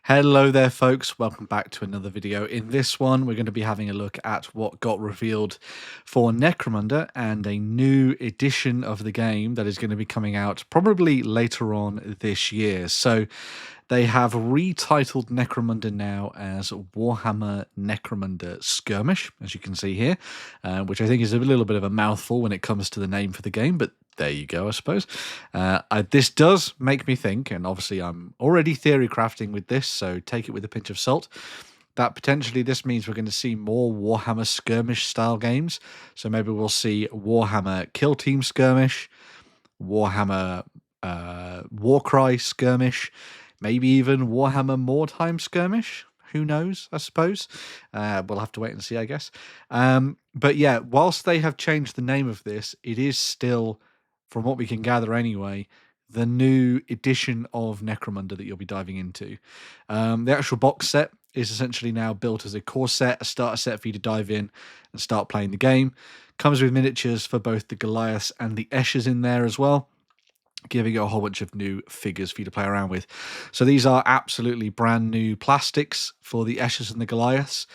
Hello there folks, welcome back to another video. In this one we're going to be having a look at what got revealed for Necromunda and a new edition of the game that is going to be coming out probably later on this year. So they have retitled Necromunda now as Warhammer Necromunda Skirmish, as you can see here, which I think is a little bit of a mouthful when it comes to the name for the game, but there you go, I suppose. This does make me think, and obviously I'm already theory crafting with this, so take it with a pinch of salt, that potentially this means we're going to see more Warhammer Skirmish style games. So maybe we'll see Warhammer Kill Team Skirmish, Warhammer Warcry Skirmish, maybe even Warhammer Mordheim Skirmish. Who knows, I suppose. We'll have to wait and see, I guess. But yeah, whilst they have changed the name of this, it is still, from what we can gather anyway, the new edition of Necromunda that you'll be diving into. The actual box set is essentially now built as a core set, a starter set for you to dive in and start playing the game. Comes with miniatures for both the Goliaths and the Eschers in there as well, giving you a whole bunch of new figures for you to play around with. So these are absolutely brand new plastics for the Eschers and the Goliaths.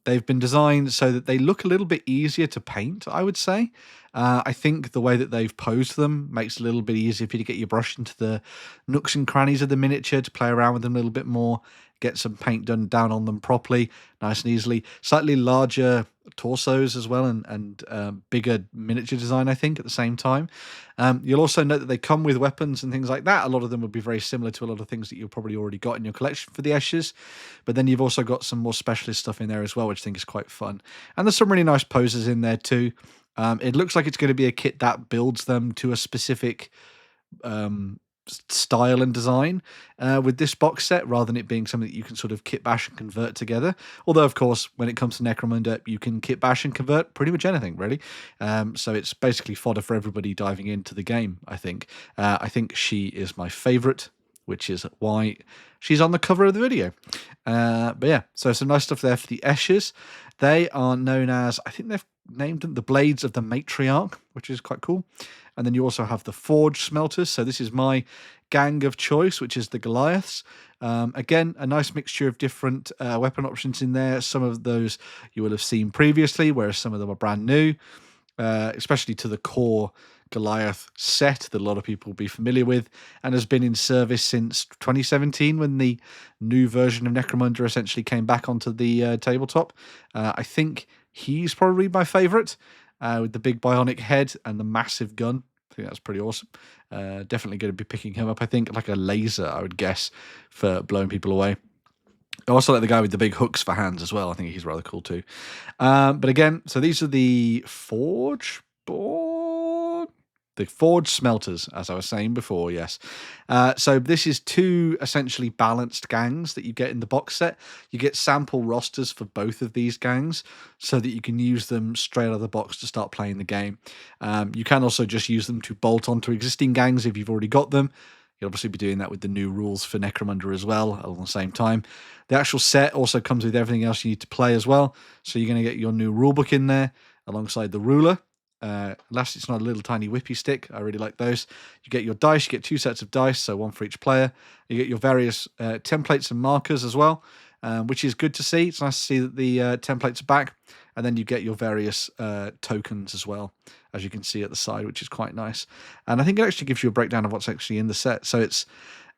They've been designed so that they look a little bit easier to paint, I would say. I think the way that they've posed them makes it a little bit easier for you to get your brush into the nooks and crannies of the miniature, to play around with them a little bit more, get some paint done down on them properly, nice and easily. Slightly larger torsos as well, and bigger miniature design, I think, at the same time. You'll also note that they come with weapons and things like that. A lot of them would be very similar to a lot of things that you've probably already got in your collection for the Eschers, but then you've also got some more specialist stuff in there as well, which I think is quite fun. And there's some really nice poses in there too. It looks like it's going to be a kit that builds them to a specific style and design with this box set, rather than it being something that you can sort of kit bash and convert together. Although, of course, when it comes to Necromunda, you can kit bash and convert pretty much anything, really. So it's basically fodder for everybody diving into the game, I think. I think she is my favourite, which is why she's on the cover of the video. But yeah, so some nice stuff there for the Eschers. They are known as, I think they've named them the Blades of the Matriarch, which is quite cool. And then you also have the Forge Smelters. So this is my gang of choice, which is the Goliaths. Again, a nice mixture of different weapon options in there. Some of those you will have seen previously, whereas some of them are brand new, especially to the core Goliath set that a lot of people will be familiar with, and has been in service since 2017 when the new version of Necromunda essentially came back onto the tabletop. I think he's probably my favourite, with the big bionic head and the massive gun. I think that's pretty awesome. Definitely going to be picking him up. I think like a laser, I would guess, for blowing people away. I also like the guy with the big hooks for hands as well. I think he's rather cool too. But again, so these are the Forge Smelters, as I was saying before, yes. So this is two essentially balanced gangs that you get in the box set. You get sample rosters for both of these gangs so that you can use them straight out of the box to start playing the game. You can also just use them to bolt onto existing gangs if you've already got them. You'll obviously be doing that with the new rules for Necromunda as well at the same time. The actual set also comes with everything else you need to play as well. So you're going to get your new rulebook in there alongside the ruler. Last, it's not a little tiny whippy stick. I really like those. You get your dice. You get two sets of dice, so one for each player. You get your various templates and markers as well, which is good to see. It's nice to see that the templates are back. And then you get your various tokens as well, as you can see at the side, which is quite nice. And I think it actually gives you a breakdown of what's actually in the set. So it's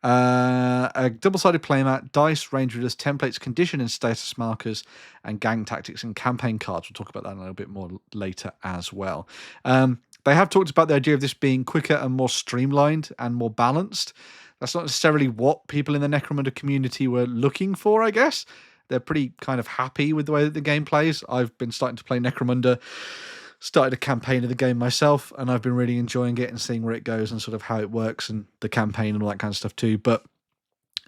a double-sided playmat, dice, range readers, templates, condition and status markers, and gang tactics and campaign cards. We'll talk about that a little bit more later as well. They have talked about the idea of this being quicker and more streamlined and more balanced. That's not necessarily what people in the Necromunda community were looking for, I guess. They're pretty kind of happy with the way that the game plays. I've been starting to play Necromunda, started a campaign of the game myself, and I've been really enjoying it and seeing where it goes and sort of how it works and the campaign and all that kind of stuff too. But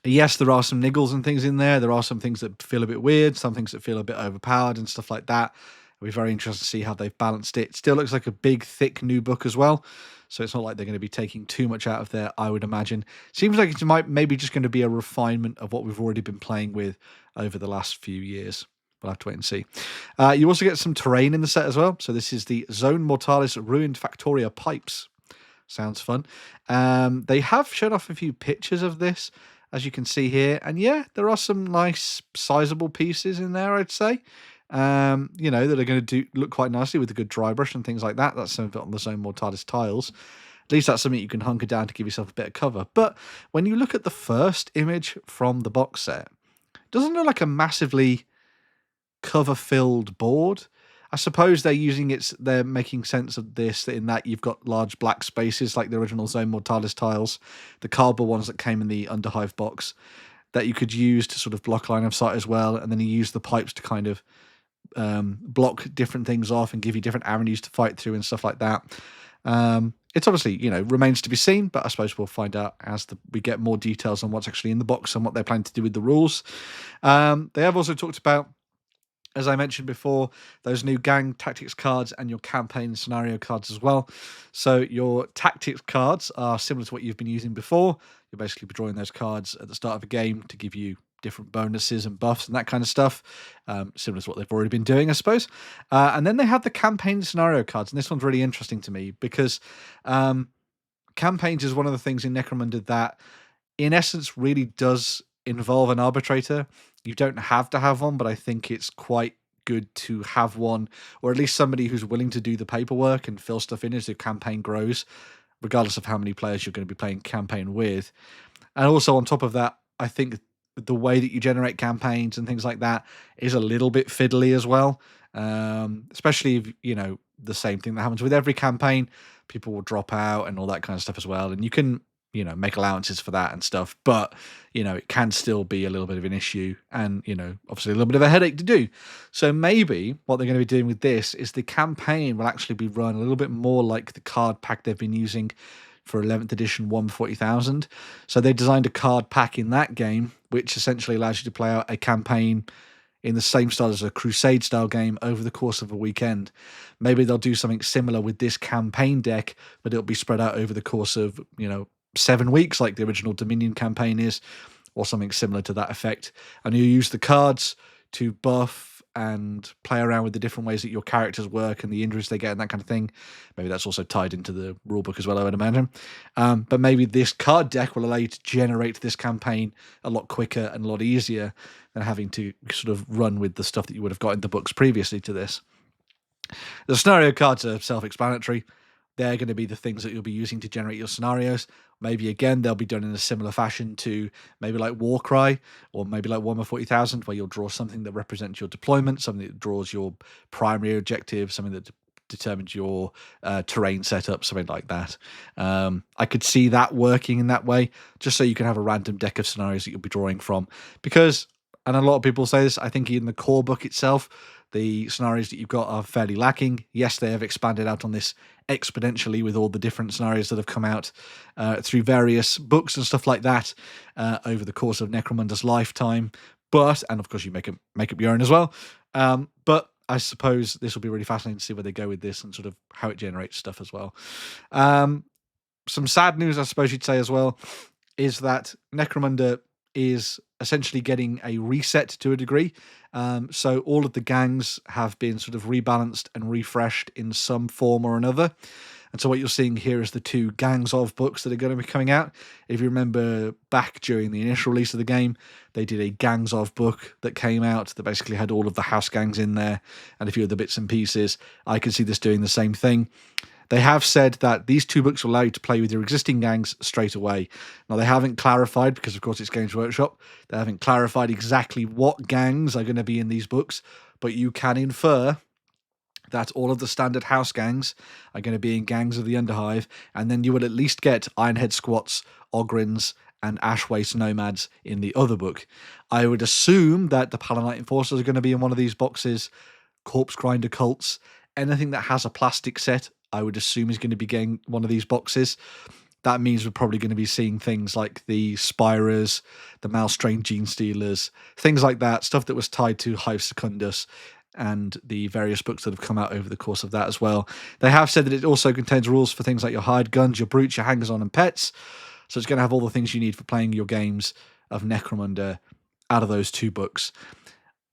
yes, there are some niggles and things in there. There are some things that feel a bit weird, some things that feel a bit overpowered and stuff like that. It'll be very interesting to see how they've balanced it. It still looks like a big, thick new book as well. So it's not like they're going to be taking too much out of there, I would imagine. Seems like it's maybe just going to be a refinement of what we've already been playing with over the last few years. We'll have to wait and see. You also get some terrain in the set as well. So this is the Zone Mortalis Ruined Factoria Pipes. Sounds fun. They have shown off a few pictures of this. as you can see here. And yeah, there are some nice sizable pieces in there, I'd say. You know, that are going to look quite nicely with a good dry brush and things like that. That's some of it on the Zone Mortalis tiles. At least that's something you can hunker down to give yourself a bit of cover. But when you look at the first image from the box set, it doesn't look like a massively cover-filled board. I suppose they're making sense of this in that you've got large black spaces like the original Zone Mortalis tiles, the cardboard ones that came in the Underhive box that you could use to sort of block line of sight as well, and then you use the pipes to kind of block different things off and give you different avenues to fight through and stuff like that. It's obviously, you know, remains to be seen, but I suppose we'll find out as we get more details on what's actually in the box and what they're planning to do with the rules. They have also talked about, as I mentioned before, those new gang tactics cards and your campaign scenario cards as well. So your tactics cards are similar to what you've been using before. You'll basically be drawing those cards at the start of a game to give you different bonuses and buffs and that kind of stuff, similar to what they've already been doing, I suppose. And then they have the campaign scenario cards, and this one's really interesting to me because campaigns is one of the things in Necromunda that, in essence, really does involve an arbitrator. You don't have to have one, but I think it's quite good to have one, or at least somebody who's willing to do the paperwork and fill stuff in as the campaign grows, regardless of how many players you're going to be playing campaign with. And also on top of that, I think the way that you generate campaigns and things like that is a little bit fiddly as well. Especially if, you know, the same thing that happens with every campaign, people will drop out and all that kind of stuff as well. And you can, you know, make allowances for that and stuff, but, you know, it can still be a little bit of an issue and, you know, obviously a little bit of a headache to do. So maybe what they're going to be doing with this is the campaign will actually be run a little bit more like the card pack they've been using for 11th edition 140,000. So they designed a card pack in that game, which essentially allows you to play out a campaign in the same style as a Crusade style game over the course of a weekend. Maybe they'll do something similar with this campaign deck, but it'll be spread out over the course of, you know, 7 weeks like the original Dominion campaign is, or something similar to that effect. And you use the cards to buff and play around with the different ways that your characters work and the injuries they get and that kind of thing. Maybe that's also tied into the rulebook as well, I would imagine. But maybe this card deck will allow you to generate this campaign a lot quicker and a lot easier than having to sort of run with the stuff that you would have got in the books previously to this. The scenario cards are self-explanatory. They're going to be the things that you'll be using to generate your scenarios. Maybe, again, they'll be done in a similar fashion to maybe like Warcry or maybe like Warhammer 40,000, where you'll draw something that represents your deployment, something that draws your primary objective, something that determines your terrain setup, something like that. I could see that working in that way, just so you can have a random deck of scenarios that you'll be drawing from. Because, and a lot of people say this, I think in the core book itself, the scenarios that you've got are fairly lacking. Yes, they have expanded out on this exponentially with all the different scenarios that have come out through various books and stuff like that over the course of Necromunda's lifetime. But, and of course you make up your own as well. But I suppose this will be really fascinating to see where they go with this and sort of how it generates stuff as well. Some sad news, I suppose you'd say as well, is that Necromunda is essentially getting a reset to a degree. So all of the gangs have been sort of rebalanced and refreshed in some form or another. And so what you're seeing here is the 2 Gangs of books that are going to be coming out. If you remember back during the initial release of the game, they did a Gangs of book that came out that basically had all of the house gangs in there and a few of the bits and pieces. I can see this doing the same thing. They have said that these 2 books will allow you to play with your existing gangs straight away. Now, they haven't clarified, because of course it's Games Workshop, they haven't clarified exactly what gangs are going to be in these books, but you can infer that all of the standard house gangs are going to be in Gangs of the Underhive, and then you will at least get Ironhead Squats, Ogryns, and Ashwaste Nomads in the other book. I would assume that the Palanite Enforcers are going to be in one of these boxes, Corpse Grinder Cults, anything that has a plastic set, I would assume is going to be getting one of these boxes. That means we're probably going to be seeing things like the Spirers, the Malstrain Gene Stealers, things like that, stuff that was tied to Hive Secundus and the various books that have come out over the course of that as well. They have said that it also contains rules for things like your hired guns, your brutes, your hangers-on, and pets. So it's going to have all the things you need for playing your games of Necromunda out of those 2 books.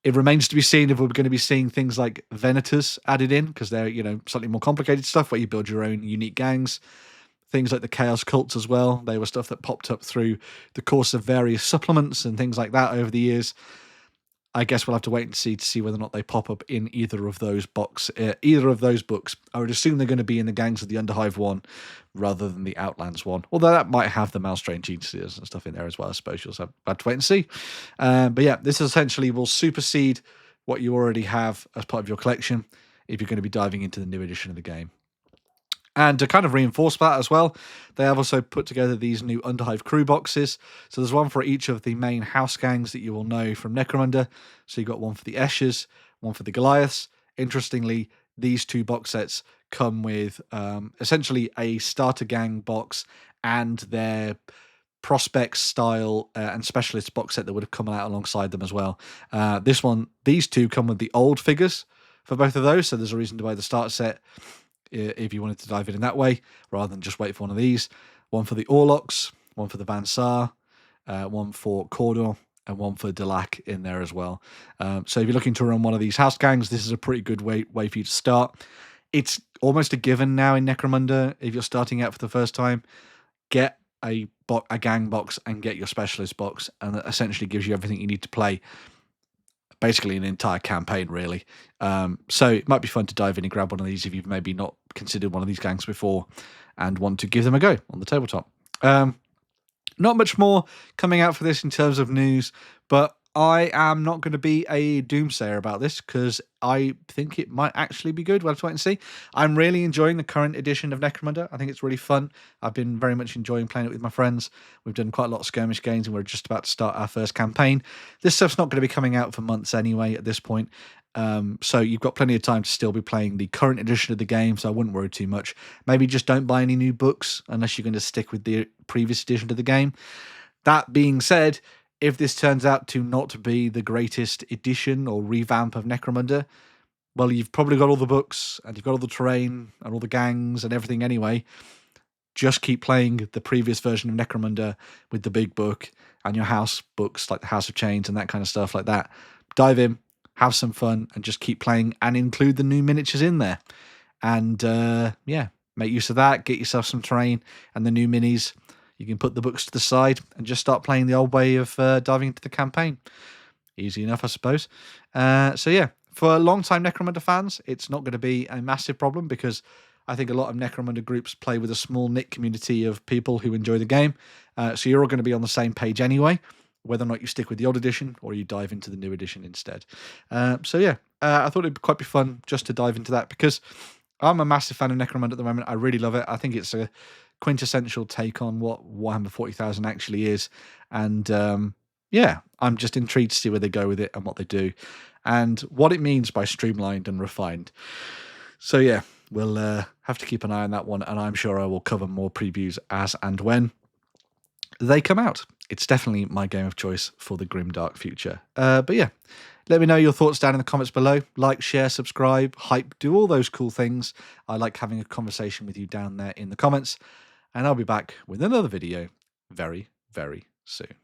It remains to be seen if we're going to be seeing things like Venators added in, because they're, you know, slightly more complicated stuff where you build your own unique gangs. things like the Chaos Cults as well. They were stuff that popped up through the course of various supplements and things like that over the years. I guess we'll have to wait and see whether or not they pop up in either of those books. I would assume they're going to be in the Gangs of the Underhive one rather than the Outlands one. Although that might have the Malstrain Geniuses and stuff in there as well. I suppose you'll have to wait and see. But yeah, this essentially will supersede what you already have as part of your collection if you're going to be diving into the new edition of the game. And to kind of reinforce that as well, they have also put together these new Underhive crew boxes. So there's one for each of the main house gangs that you will know from Necromunda. So you've got one for the Eschers, one for the Goliaths. Interestingly, these two box sets come with essentially a starter gang box and their prospect style and specialist box set that would have come out alongside them as well. These two come with the old figures for both of those. So there's a reason to buy the starter set if you wanted to dive in that way, rather than just wait for one of these. One for the Orlocks, one for the Van Saar, one for Cordor, and one for Delac in there as well. So if you're looking to run one of these house gangs, this is a pretty good way for you to start. It's almost a given now in Necromunda, if you're starting out for the first time, get a gang box and get your specialist box, and that essentially gives you everything you need to play basically an entire campaign, really. So it might be fun to dive in and grab one of these if you've maybe not considered one of these gangs before and want to give them a go on the tabletop. Not much more coming out for this in terms of news, but I am not going to be a doomsayer about this because I think it might actually be good. We'll have to wait and see. I'm really enjoying the current edition of Necromunda. I think it's really fun. I've been very much enjoying playing it with my friends. We've done quite a lot of skirmish games and we're just about to start our first campaign. This stuff's not going to be coming out for months anyway at this point. So you've got plenty of time to still be playing the current edition of the game, so I wouldn't worry too much. Maybe just don't buy any new books unless you're going to stick with the previous edition of the game. That being said, if this turns out to not be the greatest edition or revamp of Necromunda, well, you've probably got all the books and you've got all the terrain and all the gangs and everything anyway. Just keep playing the previous version of Necromunda with the big book and your house books like the House of Chains and that kind of stuff like that. Dive in, have some fun, and just keep playing and include the new miniatures in there. And yeah, make use of that. Get yourself some terrain and the new minis. You can put the books to the side and just start playing the old way of diving into the campaign. Easy enough, I suppose. So yeah, for long-time Necromunda fans, it's not going to be a massive problem because I think a lot of Necromunda groups play with a small knit community of people who enjoy the game. So you're all going to be on the same page anyway, whether or not you stick with the old edition or you dive into the new edition instead. So yeah, I thought it'd quite be fun just to dive into that because I'm a massive fan of Necromunda at the moment. I really love it. I think it's a quintessential take on what Warhammer 40,000 actually is. And yeah, I'm just intrigued to see where they go with it and what they do and what it means by streamlined and refined. So yeah, we'll have to keep an eye on that one, and I'm sure I will cover more previews as and when they come out. It's definitely my game of choice for the grim dark future. But yeah, let me know your thoughts down in the comments below. Like, share, subscribe, hype, do all those cool things. I like having a conversation with you down there in the comments. And I'll be back with another video very, very soon.